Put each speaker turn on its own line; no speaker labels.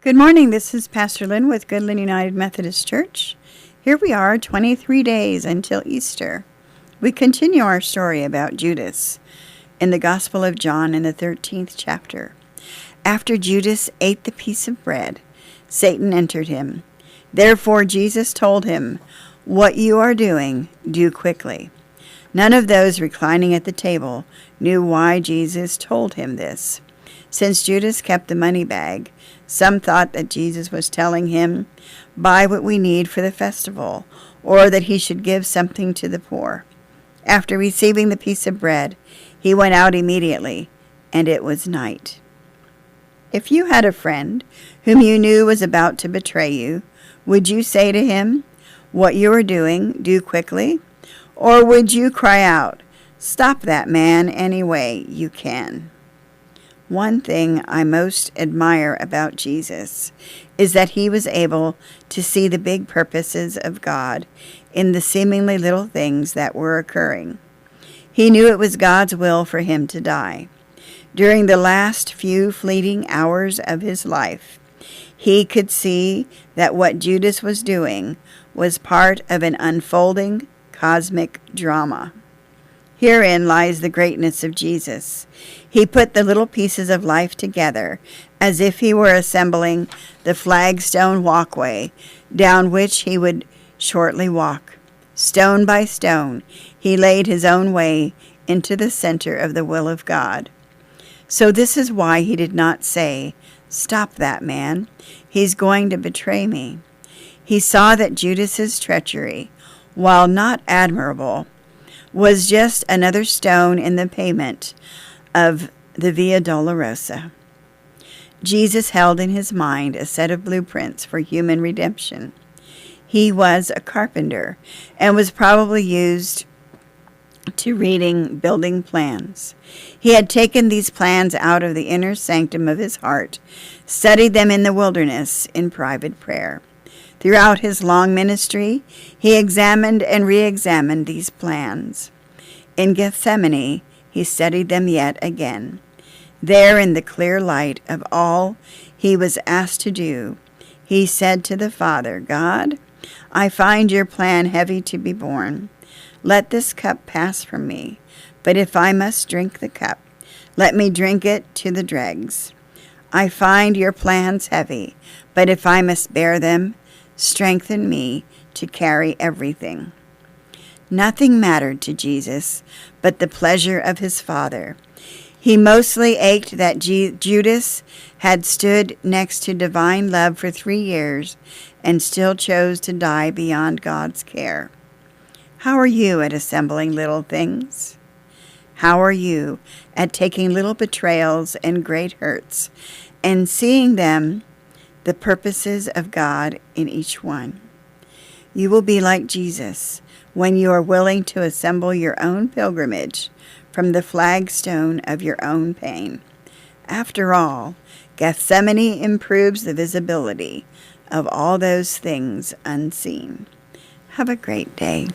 Good morning. This is Pastor Lynn with Goodland United Methodist Church. Here we are, 23 days until Easter. We continue our story about Judas in the Gospel of John in the 13th chapter. After Judas ate the piece of bread, Satan entered him. Therefore Jesus told him, "What you are doing, do quickly." None of those reclining at the table knew why Jesus told him this. Since Judas kept the money bag, some thought that Jesus was telling him, "Buy what we need for the festival," or that he should give something to the poor. After receiving the piece of bread, he went out immediately, and it was night. If you had a friend whom you knew was about to betray you, would you say to him, "What you are doing, do quickly"? Or would you cry out, "Stop that man any way you can"? One thing I most admire about Jesus is that he was able to see the big purposes of God in the seemingly little things that were occurring. He knew it was God's will for him to die. During the last few fleeting hours of his life, he could see that what Judas was doing was part of an unfolding cosmic drama. Herein lies the greatness of Jesus. He put the little pieces of life together as if he were assembling the flagstone walkway down which he would shortly walk. Stone by stone, he laid his own way into the center of the will of God. So this is why he did not say, "Stop that man. He's going to betray me." He saw that Judas's treachery, while not admirable, was just another stone in the pavement of the Via Dolorosa. Jesus held in his mind a set of blueprints for human redemption. He was a carpenter and was probably used to reading building plans. He had taken these plans out of the inner sanctum of his heart, studied them in the wilderness in private prayer. Throughout his long ministry, he examined and re-examined these plans. In Gethsemane, he studied them yet again. There, in the clear light of all he was asked to do, he said to the Father, "God, I find your plan heavy to be borne. Let this cup pass from me, but if I must drink the cup, let me drink it to the dregs. I find your plans heavy, but if I must bear them, strengthen me to carry everything." Nothing mattered to Jesus but the pleasure of his Father. He mostly ached that Judas had stood next to divine love for 3 years and still chose to die beyond God's care. How are you at assembling little things? How are you at taking little betrayals and great hurts and seeing them, the purposes of God in each one? You will be like Jesus when you are willing to assemble your own pilgrimage from the flagstone of your own pain. After all, Gethsemane improves the visibility of all those things unseen. Have a great day.